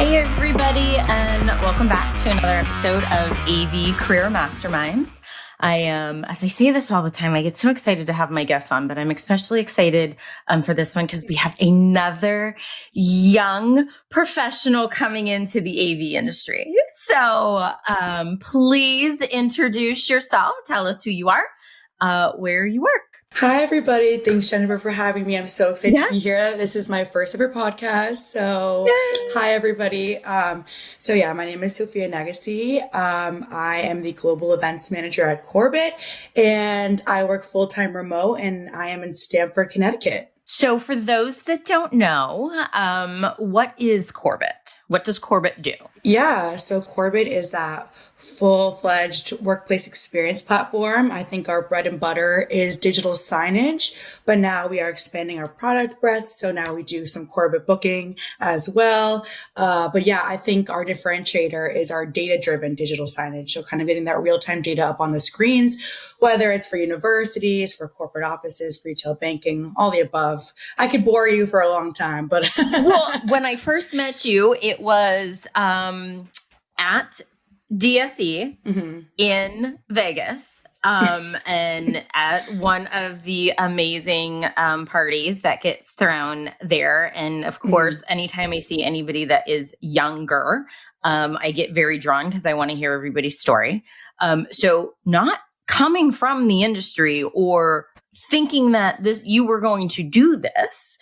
Hey everybody, and welcome back to another episode of AV Career Masterminds. As I say this all the time, I get so excited to have my guests on, but I'm especially excited for this one because we have another young professional coming into the AV industry. So please introduce yourself. Tell us who you are, where you work. Hi, everybody. Thanks, Jennifer, for having me. I'm so excited to be here. This is my first ever podcast. So hi, everybody. My name is Sophia Negyesi. I am the global events manager at Korbyt, and I work full-time remote, and I am in Stamford, Connecticut. So for those that don't know, what is Korbyt? What does Korbyt do? Yeah, so Korbyt is that full-fledged workplace experience platform. I think our bread and butter is digital signage, but now we are expanding our product breadth. So now we do some Korbyt booking as well. I think our differentiator is our data-driven digital signage. So kind of getting that real-time data up on the screens, whether it's for universities, for corporate offices, for retail banking, all the above. I could bore you for a long time, but well, when I first met you, it was at DSE in Vegas, and at one of the amazing parties that get thrown there. And of course, anytime I see anybody that is younger, I get very drawn because I want to hear everybody's story. So not coming from the industry or thinking that you were going to do this,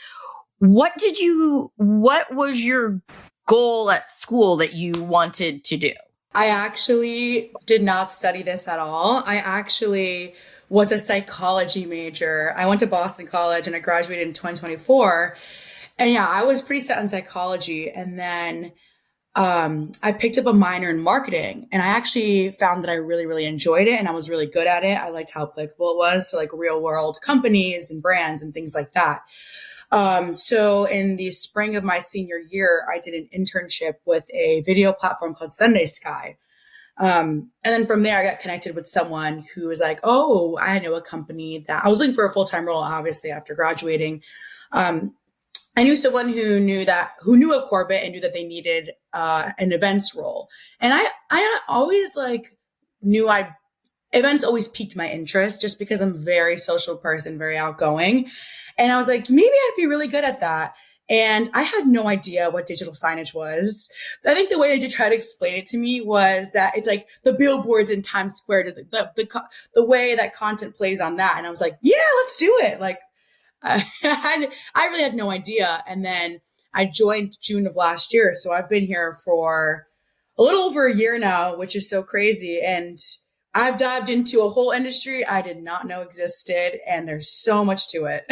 what was your goal at school that you wanted to do? I actually did not study this at all. I actually was a psychology major. I went to Boston College and I graduated in 2024. And yeah, I was pretty set on psychology. And then I picked up a minor in marketing, and I actually found that I really, really enjoyed it and I was really good at it. I liked how applicable it was to like real world companies and brands and things like that. So in the spring of my senior year, I did an internship with a video platform called Sunday Sky. And then from there, I got connected with someone who was like, oh, I know a company that I was looking for a full-time role, obviously, after graduating. I knew someone who knew of Korbyt and knew that they needed an events role. And I always events always piqued my interest just because I'm a very social person, very outgoing. And I was like, maybe I'd be really good at that. And I had no idea what digital signage was. I think the way they try to explain it to me was that it's like the billboards in Times Square, the way that content plays on that. And I was like, yeah, let's do it. Like, I really had no idea. And then I joined June of last year. So I've been here for a little over a year now, which is so crazy. And I've dived into a whole industry I did not know existed. And there's so much to it.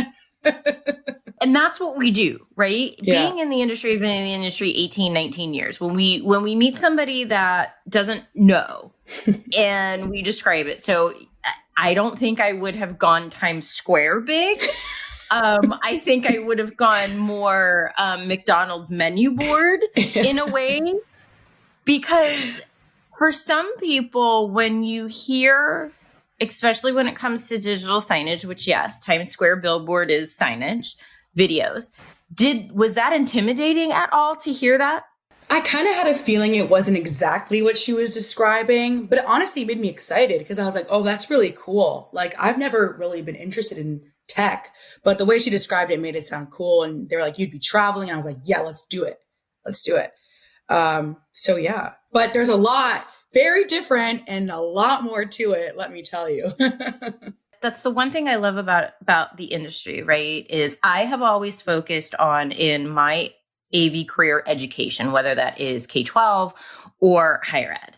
And that's what we do, right? Yeah. Being in the industry, I've been in the industry 18, 19 years. When we meet somebody that doesn't know and we describe it. So I don't think I would have gone Times Square big. I think I would have gone more McDonald's menu board in a way, because for some people, when you hear, especially when it comes to digital signage, which yes, Times Square billboard is signage, videos. Was that intimidating at all to hear that? I kind of had a feeling it wasn't exactly what she was describing, but it honestly made me excited because I was like, oh, that's really cool. Like, I've never really been interested in tech, but the way she described it made it sound cool. And they were like, you'd be traveling. And I was like, yeah, let's do it. Let's do it. So yeah, but there's a lot very different and a lot more to it. Let me tell you. That's the one thing I love about the industry, right? Is I have always focused on in my AV career education, whether that is K-12 or higher ed.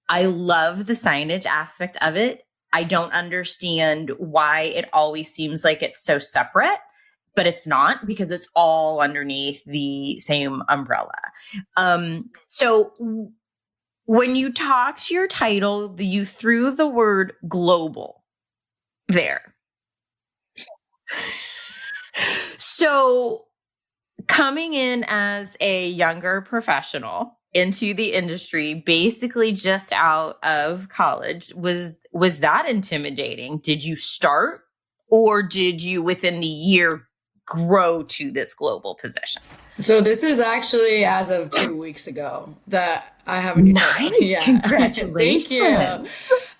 I love the signage aspect of it. I don't understand why it always seems like it's so separate, but it's not, because it's all underneath the same umbrella. So when you talked your title, you threw the word global there. So coming in as a younger professional into the industry, basically just out of college, was that intimidating? Did you start, or did you within the year grow to this global position? So this is actually as of 2 weeks ago that I have a new title. Nice. Yeah. Congratulations. Thank you.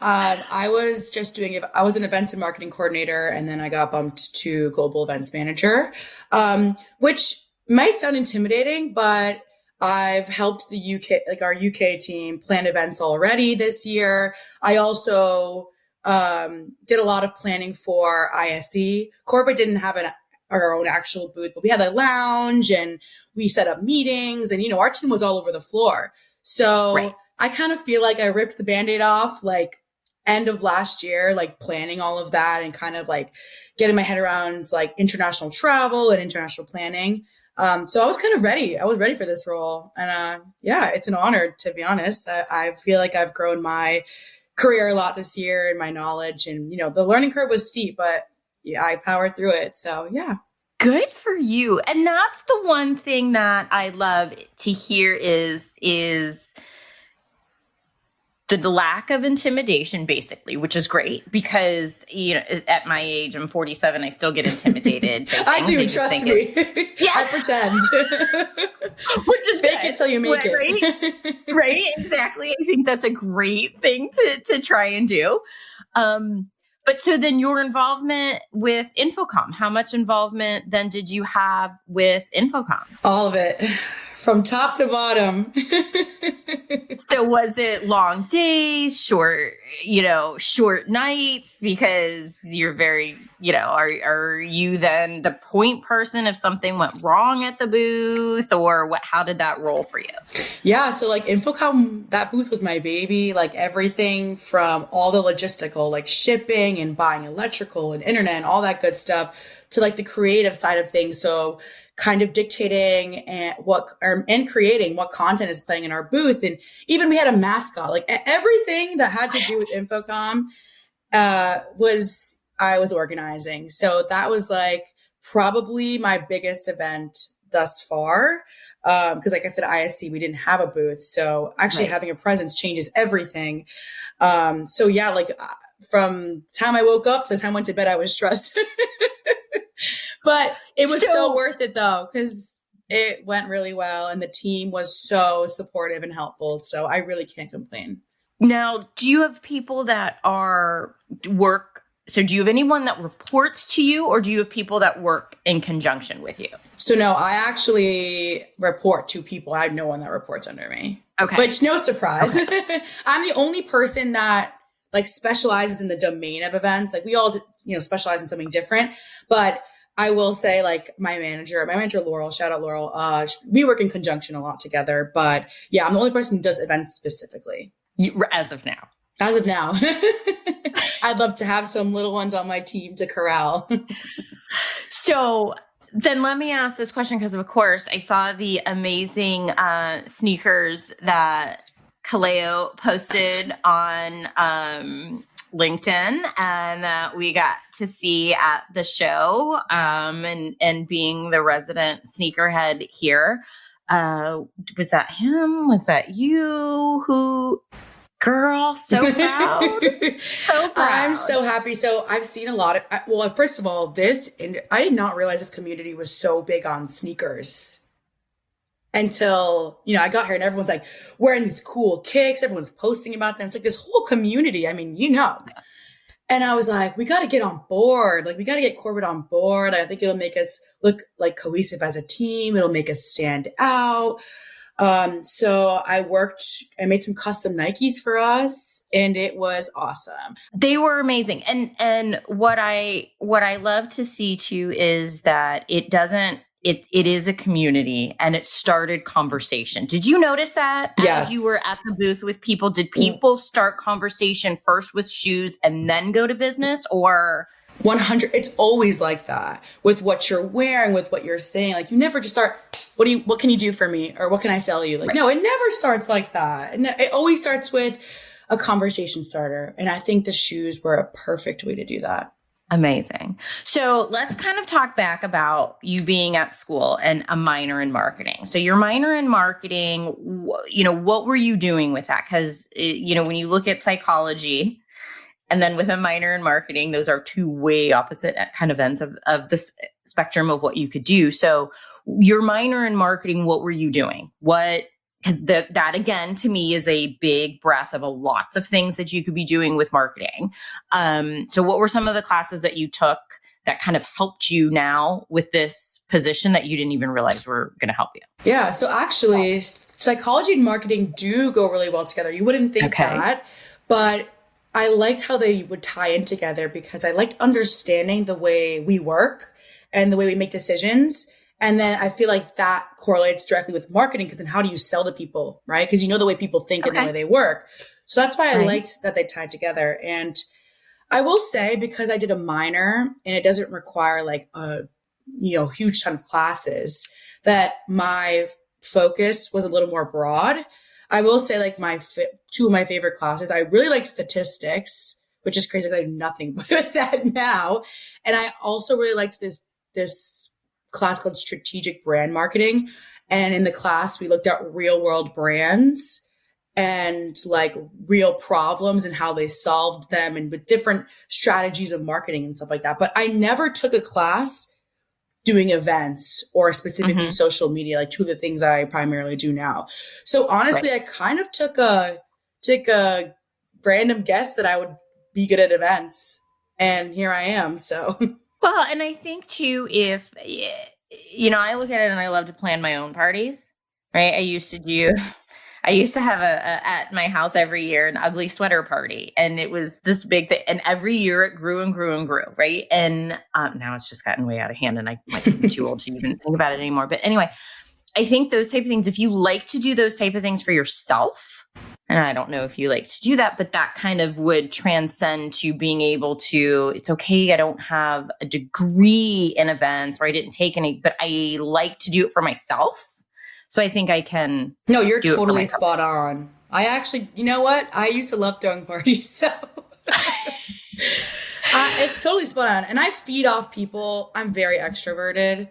I was just I was an events and marketing coordinator, and then I got bumped to global events manager, which might sound intimidating, but I've helped the UK, like our UK team, plan events already this year. I also did a lot of planning for ISE. Korbyt didn't have our own actual booth, but we had a lounge and we set up meetings, and, our team was all over the floor. So Right. I kind of feel like I ripped the Band-Aid off like end of last year, like planning all of that and kind of like getting my head around like international travel and international planning. So I was kind of ready. I was ready for this role. And yeah, it's an honor, to be honest. I feel like I've grown my career a lot this year and my knowledge, and, the learning curve was steep, but yeah, I powered through it. So yeah. Good for you. And that's the one thing that I love to hear is the lack of intimidation, basically, which is great because, at my age, I'm 47, I still get intimidated. I do, trust me. Yeah. I pretend. Which is fake it till you make it. Right? Right? Exactly. I think that's a great thing to try and do. But so then your involvement with Infocom, how much involvement then did you have with Infocom? All of it. From top to bottom. So was it long days, short nights? Because you're very, are you then the point person if something went wrong at the booth, or what? How did that roll for you? Yeah. So like Infocom, that booth was my baby. Like everything from all the logistical, like shipping and buying electrical and internet and all that good stuff, to like the creative side of things. So kind of dictating and creating what content is playing in our booth. And even we had a mascot, like everything that had to do with Infocom, I was organizing. So that was like probably my biggest event thus far. Cause like I said, ISC, we didn't have a booth. So actually having a presence changes everything. So yeah, like from the time I woke up to the time I went to bed, I was stressed. But it was so worth it though, because it went really well and the team was so supportive and helpful. So I really can't complain. Now, do you have people that so do you have anyone that reports to you, or do you have people that work in conjunction with you? So no, I actually report to people. I have no one that reports under me. Okay. Which, no surprise. Okay. I'm the only person that like specializes in the domain of events. Like we all, specialize in something different, but I will say like my manager, Laurel, shout out Laurel. We work in conjunction a lot together, but yeah, I'm the only person who does events specifically. As of now. I'd love to have some little ones on my team to corral. So then let me ask this question, because of course I saw the amazing sneakers that Kaleo posted on LinkedIn and that we got to see at the show, and being the resident sneakerhead here. Was that him? Was that you? Girl, so proud. So proud. I'm so happy. So I've seen a lot of, first of all, I did not realize this community was so big on sneakers until, I got here and everyone's like wearing these cool kicks. Everyone's posting about them. It's like this whole community. I mean, And I was like, we got to get on board. Like, we got to get Korbyt on board. I think it'll make us look like cohesive as a team. It'll make us stand out. So I made some custom Nikes for us, and it was awesome. They were amazing. And what I love to see too is that it is a community, and it started conversation. Did you notice that? Yes. As you were at the booth with people, did people start conversation first with shoes and then go to business, or? 100. It's always like that with what you're wearing, with what you're saying. Like, you never just start, what can you do for me? Or what can I sell you? Like, No, it never starts like that. And it always starts with a conversation starter. And I think the shoes were a perfect way to do that. Amazing. So let's kind of talk back about you being at school and a minor in marketing. So your minor in marketing, what were you doing with that? Because, when you look at psychology and then with a minor in marketing, those are two way opposite kind of ends of this spectrum of what you could do. So your minor in marketing, what were you doing? Because that again, to me, is a big breadth of lots of things that you could be doing with marketing. So what were some of the classes that you took that kind of helped you now with this position that you didn't even realize were going to help you? Yeah. So actually, psychology and marketing do go really well together. You wouldn't think that, but I liked how they would tie in together because I liked understanding the way we work and the way we make decisions. And then I feel like that correlates directly with marketing because then how do you sell to people, right? Because you know the way people think and the way they work. So that's why I liked that they tied together. And I will say, because I did a minor and it doesn't require like a, huge ton of classes, that my focus was a little more broad. I will say like two of my favorite classes, I really like statistics, which is crazy because I do nothing but that now. And I also really liked this class called strategic brand marketing. And in the class, we looked at real world brands and like real problems and how they solved them and with different strategies of marketing and stuff like that. But I never took a class doing events or specifically social media, like two of the things I primarily do now. So honestly, I kind of took a random guess that I would be good at events, and here I am. So well, and I think too, if I look at it and I love to plan my own parties, right? I used to have at my house every year an ugly sweater party, and it was this big thing. And every year it grew and grew and grew, right? And now it's just gotten way out of hand, and I might be too old to even think about it anymore. But anyway, I think those type of things, if you like to do those type of things for yourself, and I don't know if you like to do that, but that kind of would transcend to being able to, it's okay, I don't have a degree in events, or I didn't take any, but I like to do it for myself. So I think I can. No, you're totally spot on. I actually, you know what? I used to love throwing parties. So it's totally spot on. And I feed off people. I'm very extroverted.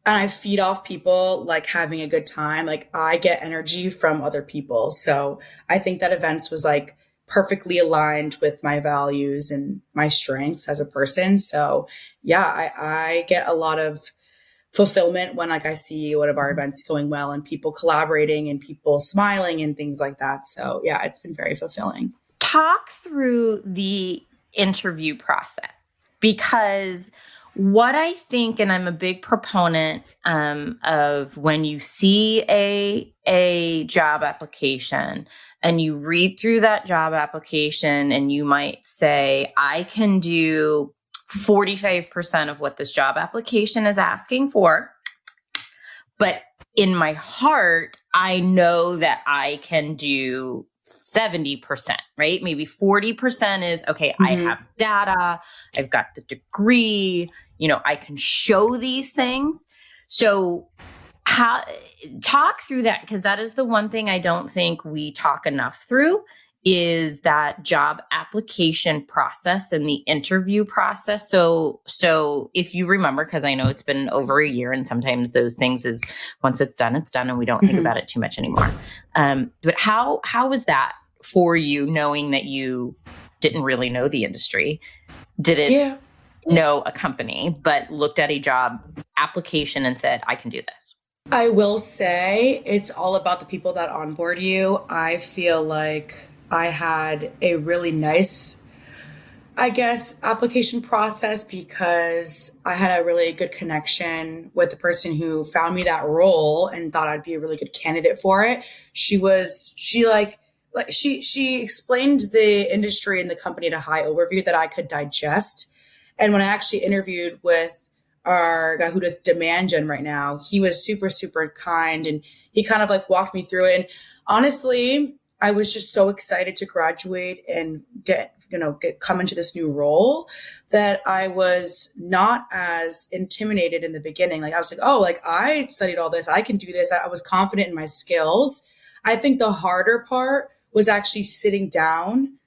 And I feed off people like having a good time. Like I get energy from other people. So I think that events was like perfectly aligned with my values and my strengths as a person. So yeah, I get a lot of fulfillment when like I see one of our events going well and people collaborating and people smiling and things like that. So yeah, it's been very fulfilling. Talk through the interview process, because what I think, and I'm a big proponent of when you see a job application and you read through that job application and you might say, I can do 45% of what this job application is asking for. But in my heart, I know that I can do 70%, right? Maybe 40% is, okay, I have data, I've got the degree, I can show these things. So talk through that, because that is the one thing I don't think we talk enough through, is that job application process and the interview process. So if you remember, because I know it's been over a year and sometimes those things is once it's done and we don't think about it too much anymore. But how was that for you, knowing that you didn't really know the industry, didn't know a company, but looked at a job application and said, I can do this? I will say it's all about the people that onboard you. I feel like I had a really nice, application process because I had a really good connection with the person who found me that role and thought I'd be a really good candidate for it. She explained the industry and the company at a high overview that I could digest. And when I actually interviewed with our guy who does demand gen right now, he was super, super kind and he kind of like walked me through it. And honestly, I was just so excited to graduate and come into this new role that I was not as intimidated in the beginning. Like I was like, oh, like I studied all this. I can do this. I was confident in my skills. I think the harder part was actually sitting down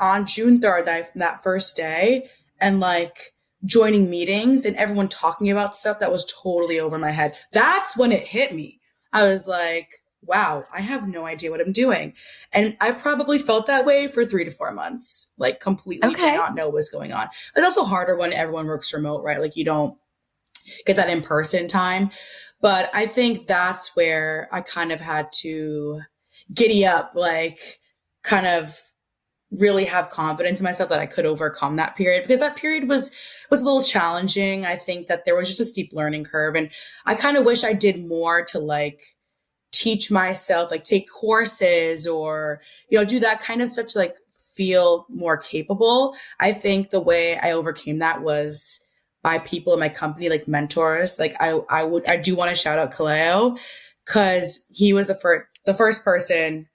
on June 3rd, that first day, and like joining meetings and everyone talking about stuff that was totally over my head. That's when it hit me. I was like, wow, I have no idea what I'm doing. And I probably felt that way for 3 to 4 months, like completely did not know what's going on. It's also harder when everyone works remote, right? Like you don't get that in-person time. But I think that's where I kind of had to giddy up, like kind of really have confidence in myself that I could overcome that period, because that period was a little challenging. I think that there was just a steep learning curve, and I kind of wish I did more to like teach myself, like take courses or, do that kind of stuff to like feel more capable. I think the way I overcame that was by people in my company, like mentors. Like I do want to shout out Kaleo, because he was the first person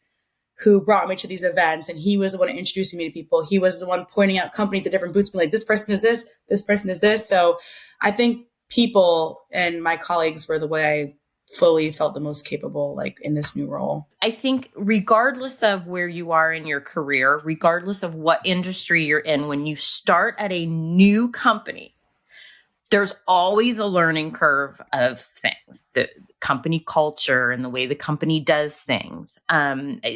who brought me to these events, and he was the one introducing me to people. He was the one pointing out companies at different booths, being like, this person is this person is this. So I think people and my colleagues were the way I fully felt the most capable, like in this new role. I think regardless of where you are in your career, regardless of what industry you're in, when you start at a new company, there's always a learning curve of things, the company culture and the way the company does things.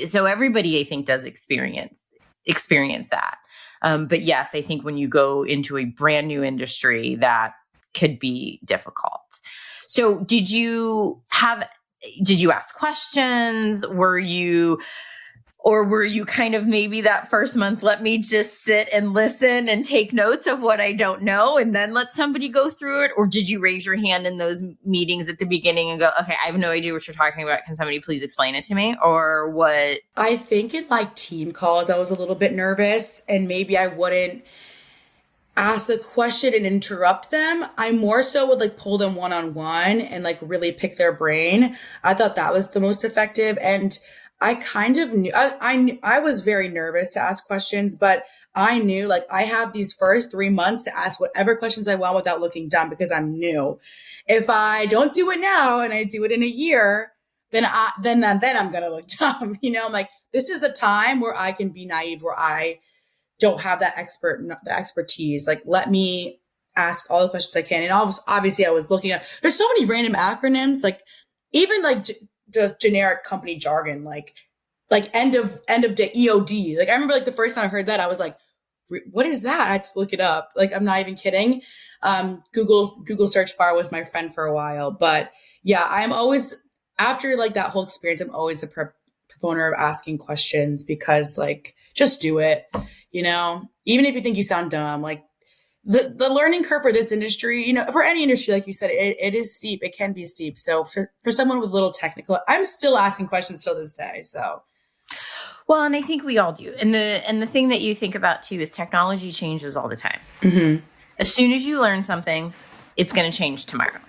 So everybody, I think, does experience that. But yes, I think when you go into a brand new industry, that could be difficult. So did you ask questions? Were you kind of maybe that first month, let me just sit and listen and take notes of what I don't know and then let somebody go through it? Or did you raise your hand in those meetings at the beginning and go, okay, I have no idea what you're talking about. Can somebody please explain it to me? Or what? I think in like team calls, I was a little bit nervous, and maybe I wouldn't ask the question and interrupt them. I more so would like pull them one-on-one and like really pick their brain. I thought that was the most effective. And I kind of knew, I was very nervous to ask questions, but I knew like I have these first 3 months to ask whatever questions I want without looking dumb, because I'm new. If I don't do it now and I do it in a year, then I'm going to look dumb. I'm like, this is the time where I can be naive, where I don't have the expertise. Like, let me ask all the questions I can. And obviously I was looking at, there's so many random acronyms, like even like the generic company jargon, like end of day EOD. Like I remember like the first time I heard that, I was like, what is that? I had to look it up. Like, I'm not even kidding. Google search bar was my friend for a while, but yeah, I'm always, after like that whole experience, I'm always a proponent of asking questions, because like, just do it, even if you think you sound dumb. Like the learning curve for this industry, for any industry, like you said, it is steep. It can be steep. So for someone with little technical, I'm still asking questions till this day. So. Well, and I think we all do. And the thing that you think about too is technology changes all the time. Mm-hmm. As soon as you learn something, it's going to change tomorrow.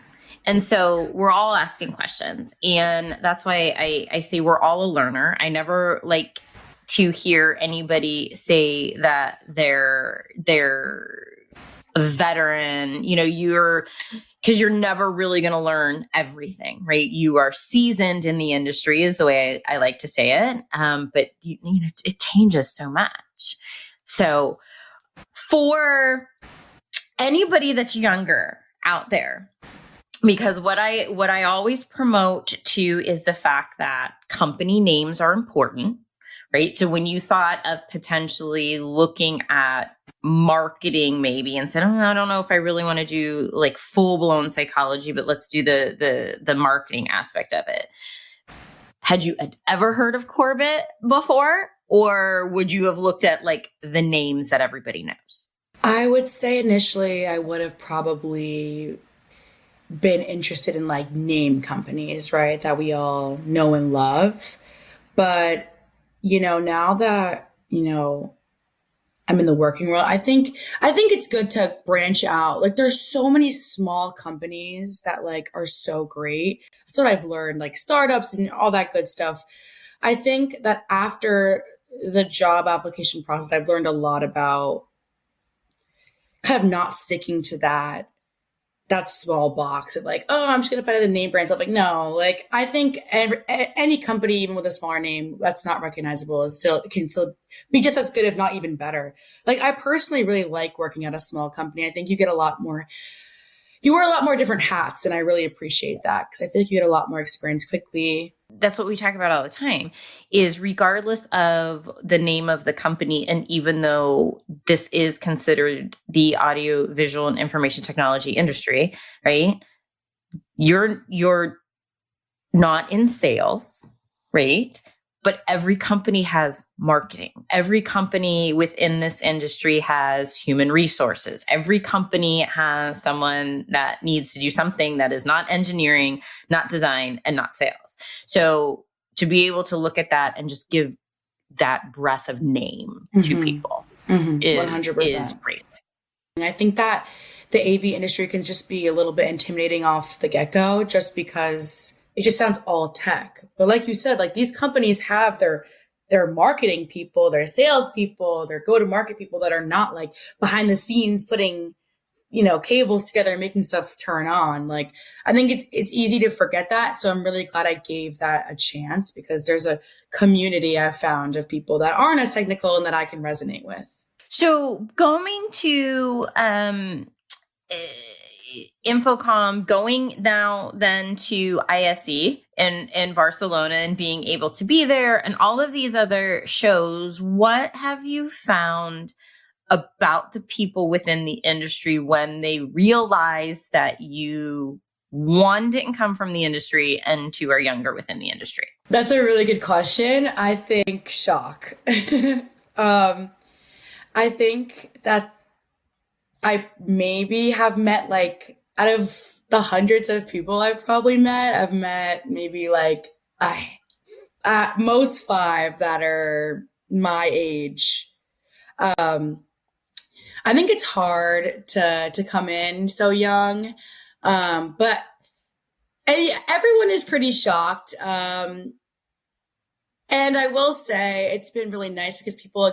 And so we're all asking questions. And that's why I say we're all a learner. I never like to hear anybody say that they're a veteran, because you're never really going to learn everything, right? You are seasoned in the industry is the way I like to say it. But it changes so much. So for anybody that's younger out there, because what I always promote too is the fact that company names are important, right? So when you thought of potentially looking at marketing maybe and said, I don't know if I really want to do like full blown psychology, but let's do the marketing aspect of it. Had you ever heard of Korbyt before, or would you have looked at like the names that everybody knows? I would say initially I would have probably been interested in like name companies, right? That we all know and love. But, now that, I'm in the working world, I think it's good to branch out. Like there's so many small companies that like are so great. That's what I've learned, like startups and all that good stuff. I think that after the job application process, I've learned a lot about kind of not sticking to that small box of like, oh, I'm just going to put the name brands. I'm like, no, like I think any company, even with a smaller name that's not recognizable, can still be just as good, if not even better. Like I personally really like working at a small company. I think you wear a lot more different hats, and I really appreciate that, because I feel like you get a lot more experience quickly. that's what we talk about all the time, is regardless of the name of the company, and even though this is considered the audio visual and information technology industry, right? You're not in sales, right? But every company has marketing. Every company within this industry has human resources. Every company has someone that needs to do something that is not engineering, not design, and not sales. So to be able to look at that and just give that breadth of name to people is 100%. great. I think that the AV industry can just be a little bit intimidating off the get-go, just because it just sounds all tech. But like you said, like these companies have their marketing people, their sales people, their go-to-market people that are not like behind the scenes putting, cables together and making stuff turn on. Like, I think it's easy to forget that. So I'm really glad I gave that a chance, because there's a community I've found of people that aren't as technical and that I can resonate with. So going to Infocom, going now then to ISE in Barcelona, and being able to be there and all of these other shows, what have you found about the people within the industry when they realize that you, one, didn't come from the industry, and two, are younger within the industry? That's a really good question. I think shock. I think that I maybe have met, like, out of the hundreds of people I've probably met, I've met maybe like at most 5 that are my age. I think it's hard to come in so young, but everyone is pretty shocked. And I will say it's been really nice, because people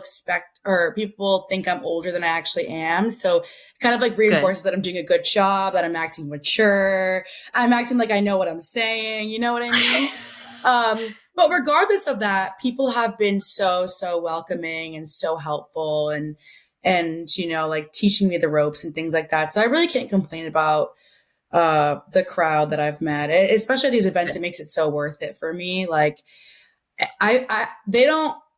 think I'm older than I actually am. So it kind of like reinforces that I'm doing a good job, that I'm acting mature. I'm acting like I know what I'm saying. You know what I mean? But regardless of that, people have been so welcoming and so helpful, and like teaching me the ropes and things like that. So I really can't complain about the crowd that I've met, especially at these events. It makes it so worth it for me. Like,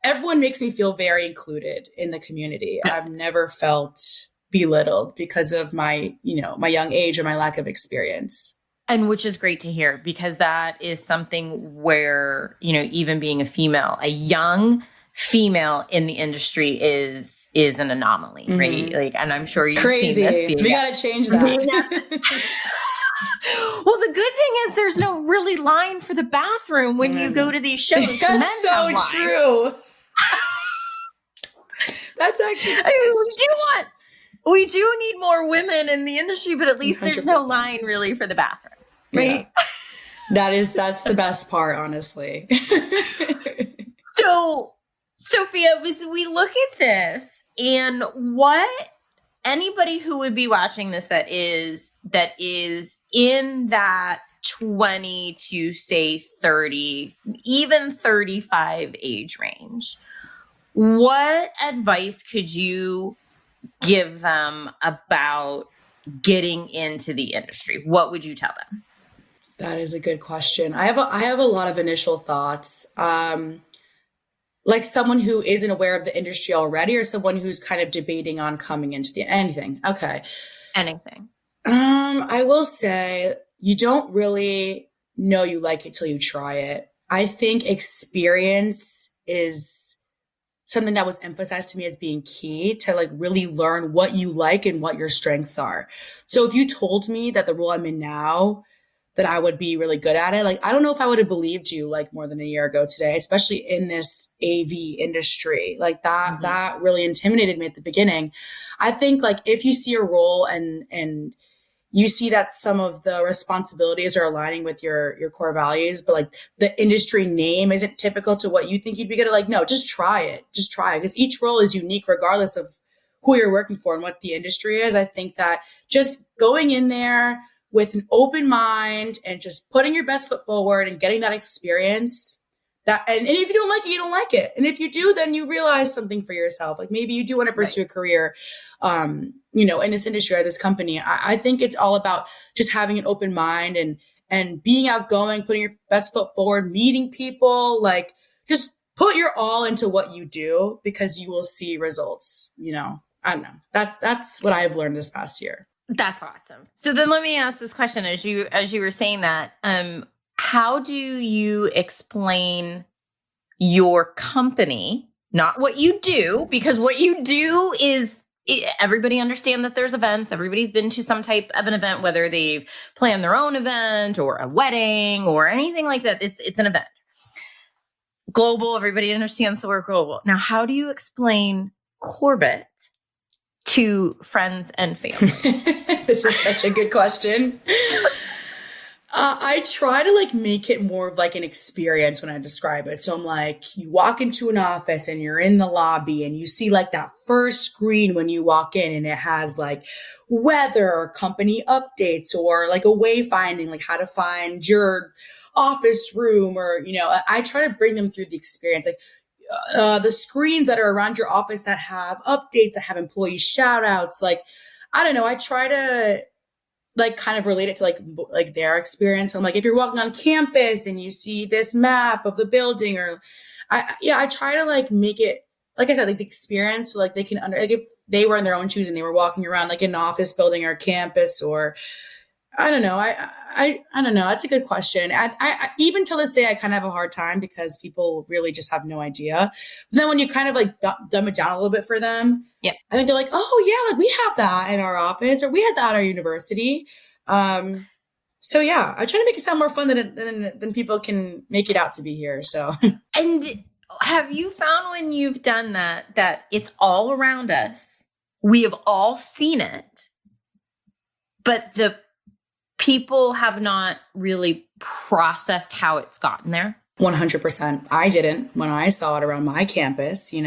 everyone makes me feel very included in the community. I've never felt belittled because of my young age or my lack of experience. And which is great to hear, because that is something where, even being a young female in the industry is an anomaly, right? Like, and I'm sure you've Crazy. seen this. We got to change that. Well, the good thing is there's no really line for the bathroom when you go to these shows. That's so true. That's actually. We do need more women in the industry, but at least 100%. There's no line really for the bathroom, right? Yeah. That's the best part, honestly. So, Sophia, as we look at this, and what anybody who would be watching this that is in that 20 to say 30, even 35 age range, what advice could you give them about getting into the industry? What would you tell them? That is a good question. I have a lot of initial thoughts. Like someone who isn't aware of the industry already, or someone who's kind of debating on coming into anything. Okay. Anything. I will say you don't really know you like it till you try it. I think experience is something that was emphasized to me as being key to like really learn what you like and what your strengths are. So if you told me that the role I'm in now, that I would be really good at it, like, I don't know if I would have believed you like more than a year ago today, especially in this AV industry. Like that really intimidated me at the beginning. I think like if you see a role and you see that some of the responsibilities are aligning with your core values, but like the industry name isn't typical to what you think you'd be good at, like, no, just try it. Just try it. Because each role is unique regardless of who you're working for and what the industry is. I think that just going in there with an open mind and just putting your best foot forward and getting that experience, and if you don't like it, you don't like it. And if you do, then you realize something for yourself. Like maybe you do want to pursue a career, in this industry or this company. I think it's all about just having an open mind and and being outgoing, putting your best foot forward, meeting people, like just put your all into what you do because you will see results, I don't know. That's what I've learned this past year. That's awesome. So then let me ask this question as you were saying that, how do you explain your company, not what you do, because what you do is everybody understand that there's events. Everybody's been to some type of an event, whether they've planned their own event or a wedding or anything like that. It's an event. Global, everybody understands the word global. Now, how do you explain Korbyt to friends and family? This is such a good question. I try to like make it more of like an experience when I describe it. So I'm like, you walk into an office and you're in the lobby and you see like that first screen when you walk in and it has like weather or company updates or like a wayfinding, like how to find your office room or, I try to bring them through the experience. Like, the screens that are around your office that have updates, that have employee shout outs. Like, I don't know. I try to like kind of relate it to like their experience. So I'm like, if you're walking on campus and you see this map of the building or I try to like make it, like I said, like the experience. So like they can like if they were in their own shoes and they were walking around like an office building or campus or I don't know. I don't know. That's a good question. I even till this day, I kind of have a hard time because people really just have no idea. But then when you kind of like dumb it down a little bit for them, yeah, I think they're like, oh yeah, like we have that in our office or we had that at our university. So yeah, I try to make it sound more fun than people can make it out to be here. So, and have you found when you've done that it's all around us? We have all seen it, but the people have not really processed how it's gotten there? 100%. I didn't when I saw it around my campus, I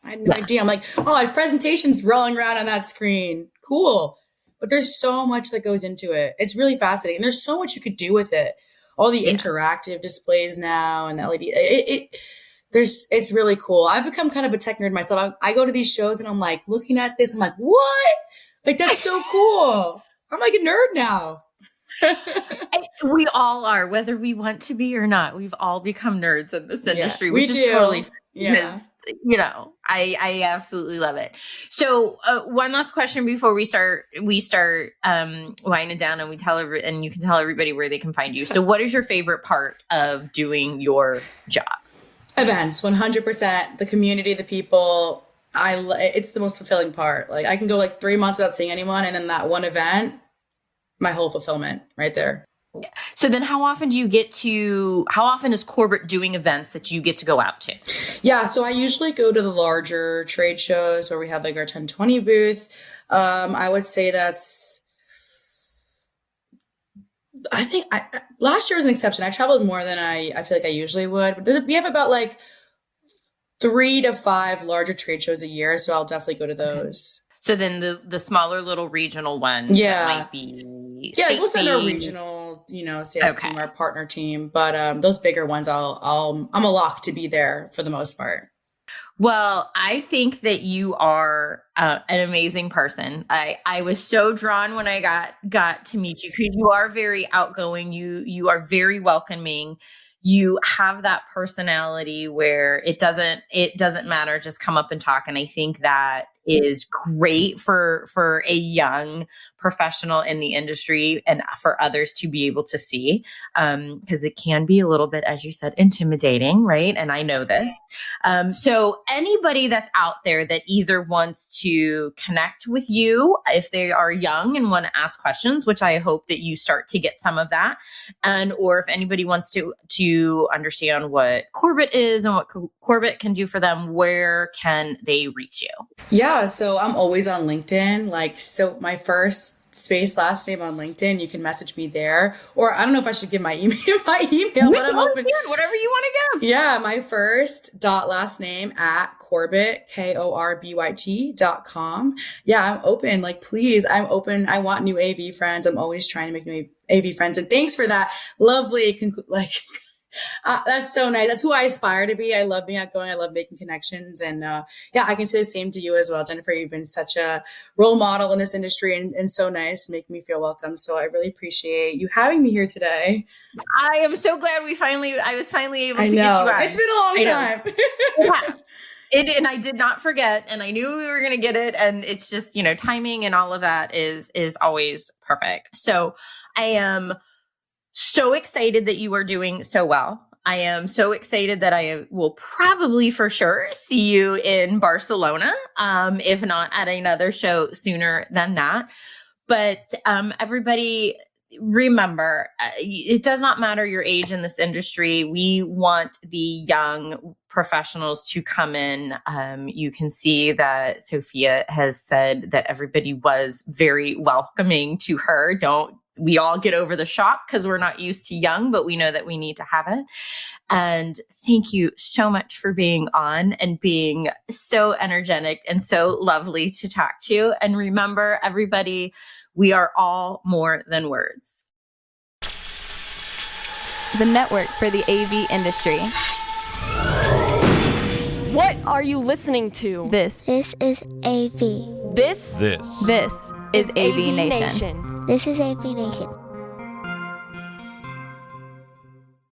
had no idea. I'm like, oh, a presentation's rolling around on that screen. Cool. But there's so much that goes into it. It's really fascinating. And there's so much you could do with it. All the interactive displays now and LED. It's really cool. I've become kind of a tech nerd myself. I go to these shows and I'm like looking at this. I'm like, what? Like, that's so cool. I'm like a nerd now. We all are, whether we want to be or not. We've all become nerds in this industry, which is totally because I absolutely love it. So one last question before we start winding down, and and you can tell everybody where they can find you. So what is your favorite part of doing your job? Events, 100%. The community, the people. It's the most fulfilling part. Like I can go like 3 months without seeing anyone, and then that one event, my whole fulfillment right there. Yeah. So then how often is Korbyt doing events that you get to go out to? Yeah. So I usually go to the larger trade shows where we have like our 1020 booth. I would say I think last year was an exception. I traveled more than I feel like I usually would. But we have about like 3 to 5 larger trade shows a year. So I'll definitely go to those. So then the smaller little regional ones might be we'll send our regional, sales team, our partner team. But those bigger ones, I'm a lock to be there for the most part. Well, I think that you are an amazing person. I was so drawn when I got to meet you because you are very outgoing. You are very welcoming. You have that personality where it doesn't matter. Just come up and talk. And I think that is great for a young professional in the industry and for others to be able to see, because it can be a little bit, as you said, intimidating, right? And I know this. So anybody that's out there that either wants to connect with you, if they are young and want to ask questions, which I hope that you start to get some of that, or if anybody wants to understand what Korbyt is and what Korbyt can do for them, where can they reach you? Yeah, so I'm always on LinkedIn. So my first space last name on LinkedIn, you can message me there. Or I don't know if I should give my email, but I'm open. Whatever you want to give. Yeah, my first last name at Korbyt, KORBYT.com. Yeah, I'm open. Like, please, I'm open. I want new AV friends. I'm always trying to make new AV friends. And thanks for that lovely, That's so nice. That's who I aspire to be. I love being outgoing. I love making connections. And yeah, I can say the same to you as well, Jennifer. You've been such a role model in this industry and so nice, making me feel welcome. So I really appreciate you having me here today. I am so glad I was finally able to I get you know. on. It's been a long time. Yeah. And I did not forget, and I knew we were going to get it. And it's just, timing and all of that is always perfect. So I am so excited that you are doing so well. I am so excited that I will probably for sure see you in Barcelona, if not at another show sooner than that. But everybody, remember, it does not matter your age in this industry. We want the young professionals to come in. You can see that Sophia has said that everybody was very welcoming to her. We all get over the shock because we're not used to young, but we know that we need to have it. And thank you so much for being on and being so energetic and so lovely to talk to. And remember, everybody, we are all more than words. The network for the AV industry. What are you listening to? This is AV. This is AVNation. This is AVNation.